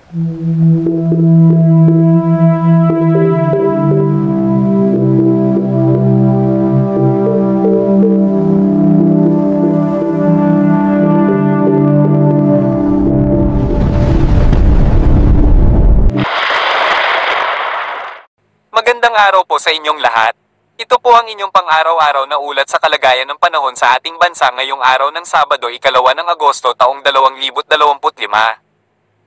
Magandang araw po sa inyong lahat. Ito po ang inyong pang-araw-araw na ulat sa kalagayan ng panahon sa ating bansa ngayong araw ng Sabado, 2 ng Agosto taong 2025.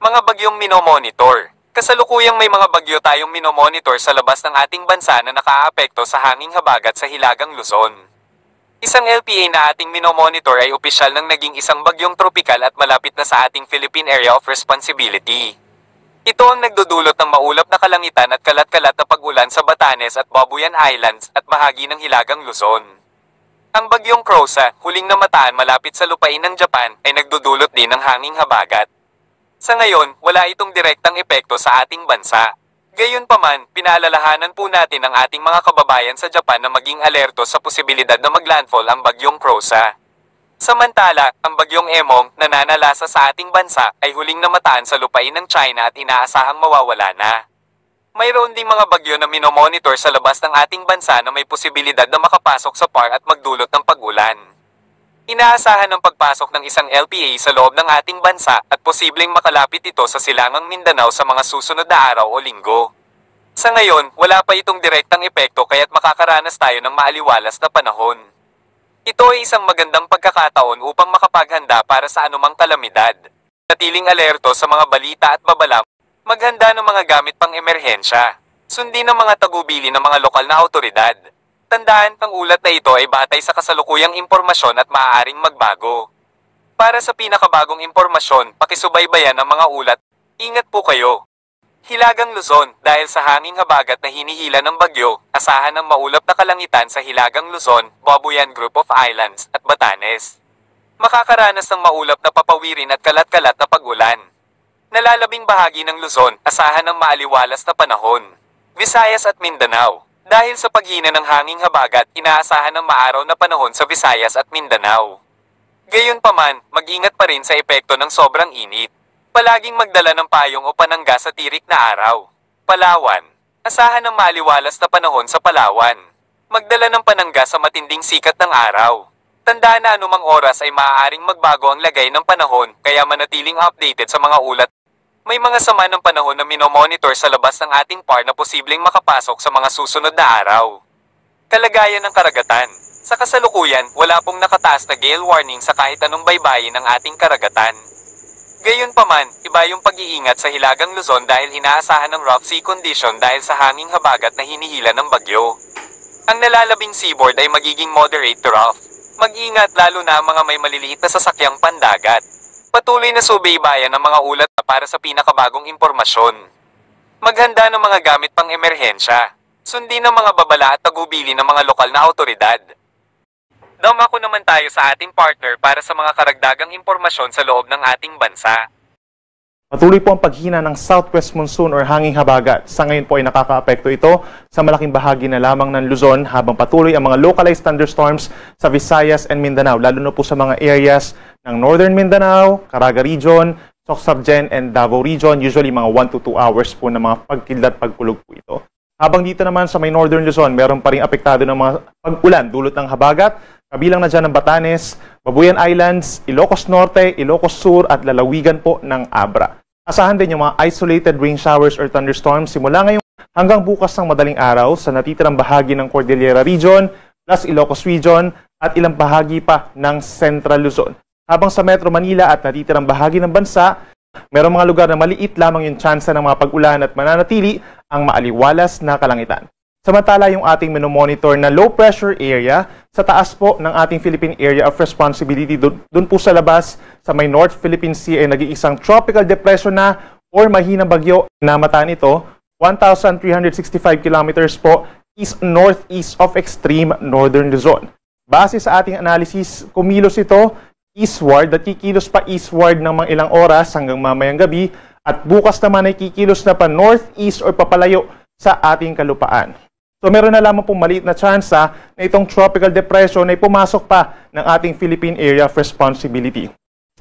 Mga bagyong minomonitor. Kasalukuyang may mga bagyo tayong minomonitor sa labas ng ating bansa na nakaaapekto sa hanging habagat sa Hilagang Luzon. Isang LPA na ating minomonitor ay opisyal ng naging isang bagyong tropikal at malapit na sa ating Philippine Area of Responsibility. Ito ang nagdudulot ng maulap na kalangitan at kalat-kalat na pag-ulan sa Batanes at Babuyan Islands at bahagi ng Hilagang Luzon. Ang bagyong Krosa, huling namataan malapit sa lupain ng Japan, ay nagdudulot din ng hanging habagat. Sa ngayon, wala itong direktang epekto sa ating bansa. Gayunpaman, pinaalalahanan po natin ang ating mga kababayan sa Japan na maging alerto sa posibilidad na maglandfall ang bagyong Krosa. Samantala, ang bagyong Emong na nanalasa sa ating bansa ay huling namataan sa lupain ng China at inaasahang mawawala na. Mayroon ding mga bagyo na minomonitor sa labas ng ating bansa na may posibilidad na makapasok sa PAR at magdulot ng pag-ulan. Inaasahan ang pagpasok ng isang LPA sa loob ng ating bansa at posibleng makalapit ito sa silangang Mindanao sa mga susunod na araw o linggo. Sa ngayon, wala pa itong direktang epekto kaya't makakaranas tayo ng maaliwalas na panahon. Ito ay isang magandang pagkakataon upang makapaghanda para sa anumang kalamidad. Natiling alerto sa mga balita at babala, maghanda ng mga gamit pang emerhensya. Sundin ang mga tagubili ng mga lokal na awtoridad. Tandaan, ang ulat na ito ay batay sa kasalukuyang impormasyon at maaaring magbago. Para sa pinakabagong impormasyon, pakisubaybayan ang mga ulat. Ingat po kayo. Hilagang Luzon, dahil sa hanging habagat na hinihila ng bagyo, asahan ng maulap na kalangitan sa Hilagang Luzon, Babuyan Group of Islands, at Batanes. Makakaranas ng maulap na papawirin at kalat-kalat na pag-ulan. Nalalabing bahagi ng Luzon, asahan ng maaliwalas na panahon. Visayas at Mindanao. Dahil sa paghina ng hanging habagat, inaasahan ng maaraw na panahon sa Visayas at Mindanao. Gayunpaman, mag-ingat pa rin sa epekto ng sobrang init. Palaging magdala ng payong o panangga sa tirik na araw. Palawan. Asahan ng maaliwalas na panahon sa Palawan. Magdala ng panangga sa matinding sikat ng araw. Tandaan na anumang oras ay maaaring magbago ang lagay ng panahon, kaya manatiling updated sa mga ulat. May mga sama ng panahon na minomonitor sa labas ng ating PAR na posibleng makapasok sa mga susunod na araw. Kalagayan ng karagatan. Sa kasalukuyan, wala pong nakataas na gale warning sa kahit anong baybayin ng ating karagatan. Gayunpaman, iba yung pag-iingat sa Hilagang Luzon dahil inaasahan ng rough sea condition dahil sa hanging habagat na hinihila ng bagyo. Ang nalalabing seaboard ay magiging moderate to rough. Mag-ingat lalo na ang mga may maliliit na sasakyang pandagat. Patuloy na subaybayan ang mga ulat para sa pinakabagong impormasyon. Maghanda ng mga gamit pang emerhensya. Sundin ang mga babala at tagubili ng mga lokal na awtoridad. Dumako naman tayo sa ating partner para sa mga karagdagang impormasyon sa loob ng ating bansa. Patuloy po ang paghina ng southwest monsoon or hanging habagat. Sa ngayon po ay nakakaapekto ito sa malaking bahagi na lamang ng Luzon habang patuloy ang mga localized thunderstorms sa Visayas and Mindanao, lalo na po sa mga areas ng Northern Mindanao, Caraga Region, Soc-Sabgen and Davao Region. Usually mga 1 to 2 hours po na mga pagkidlat pagkulog po ito. Habang dito naman sa may Northern Luzon, meron pa rin apektado ng mga pag-ulan dulot ng habagat. Kabilang na dyan ng Batanes, Babuyan Islands, Ilocos Norte, Ilocos Sur at lalawigan po ng Abra. Asahan din yung mga isolated rain showers or thunderstorms simula ngayon hanggang bukas ng madaling araw sa natitirang bahagi ng Cordillera Region, plus Ilocos Region at ilang bahagi pa ng Central Luzon. Habang sa Metro Manila at natitirang bahagi ng bansa, mayroong mga lugar na maliit lamang yung tsansa ng mga pag-ulan at mananatili ang maaliwalas na kalangitan. Samantala, yung ating minomonitor na low pressure area sa taas po ng ating Philippine Area of Responsibility, dun po sa labas sa may North Philippine Sea ay nag-iisang tropical depression na or mahinang bagyo. Namataan ito 1,365 kilometers po east-northeast of extreme northern Luzon. Base sa ating analysis, kumilos ito eastward at kikilos pa eastward ng mga ilang oras hanggang mamayang gabi at bukas naman ay kikilos na pa northeast or papalayo sa ating kalupaan. So meron na lamang pong maliit na tsansa na itong tropical depression ay pumasok pa ng ating Philippine Area of Responsibility.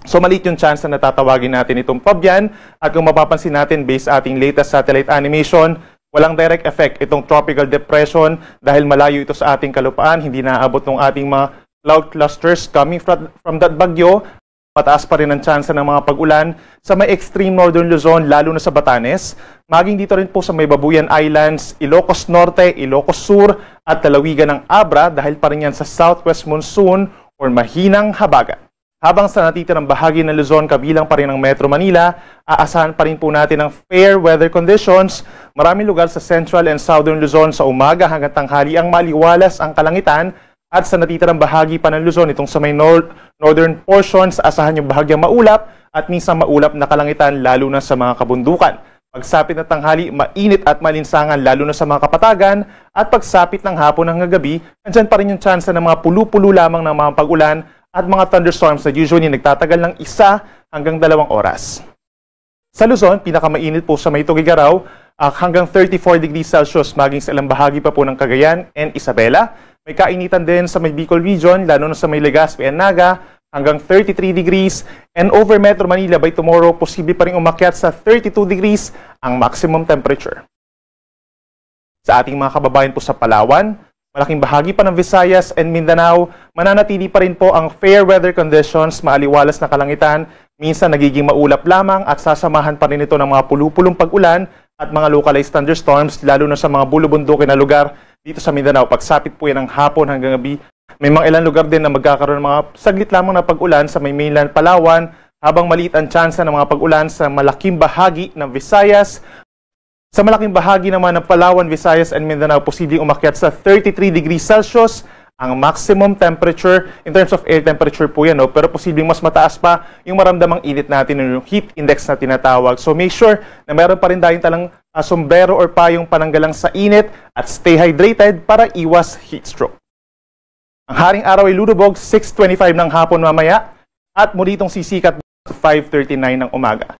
So maliit yung chance na natatawagin natin itong Fabian. At kung mapapansin natin, based sa ating latest satellite animation, walang direct effect itong tropical depression dahil malayo ito sa ating kalupaan. Hindi naaabot ng ating mga cloud clusters coming from that bagyo. Mataas pa rin ang tsansa ng mga pag-ulan sa may extreme northern Luzon, lalo na sa Batanes. Maging dito rin po sa may Babuyan Islands, Ilocos Norte, Ilocos Sur at lalawigan ng Abra dahil pa rin yan sa southwest monsoon or mahinang habagat. Habang sa natitirang bahagi ng Luzon, kabilang pa rin ang Metro Manila, aasahan pa rin po natin ang fair weather conditions. Maraming lugar sa Central and Southern Luzon sa umaga hanggang tanghali ang maliwalas ang kalangitan. At sa natitirang bahagi pa ng Luzon, itong sa may northern portions, asahan yung bahagyang maulap at minsan maulap na kalangitan lalo na sa mga kabundukan. Pagsapit ng tanghali, mainit at malinsangan lalo na sa mga kapatagan at pagsapit ng hapon hanggang gabi, andyan pa rin yung tsansa ng mga pulu-pulo lamang ng mga pag-ulan at mga thunderstorms na usually nagtatagal ng 1 hanggang 2 oras. Sa Luzon, pinakamainit po sa may Tugigaraw, hanggang 34 degrees Celsius maging sa ilang bahagi pa po ng Cagayan and Isabela. May kainitan din sa may Bicol region, lalo na sa may Legazpi and Naga, hanggang 33 degrees. And over Metro Manila by tomorrow, posible pa rin umakyat sa 32 degrees ang maximum temperature. Sa ating mga kababayan po sa Palawan, malaking bahagi pa ng Visayas and Mindanao, mananatili pa rin po ang fair weather conditions, maaliwalas na kalangitan, minsan nagiging maulap lamang at sasamahan pa rin ito ng mga pulupulong pag-ulan at mga localized thunderstorms, lalo na sa mga bulubundukin na lugar dito sa Mindanao. Pagsapit po yan ng hapon hanggang gabi. May mga ilang lugar din na magkakaroon ng mga saglit lamang na pag-ulan sa may mainland Palawan, habang maliit ang tsansa ng mga pag-ulan sa malaking bahagi ng Visayas. Sa malaking bahagi naman ng Palawan, Visayas and Mindanao, posibleng umakyat sa 33 degrees Celsius ang maximum temperature. In terms of air temperature po yan, no? Pero posibleng mas mataas pa yung maramdamang init natin, yung heat index na tinatawag. So make sure na meron pa rin tayong talang sombrero or payong pananggalang sa init at stay hydrated para iwas heat stroke. Ang haring araw ay lulubog 6:25 ng hapon mamaya at muli itong sisikat 5:39 ng umaga.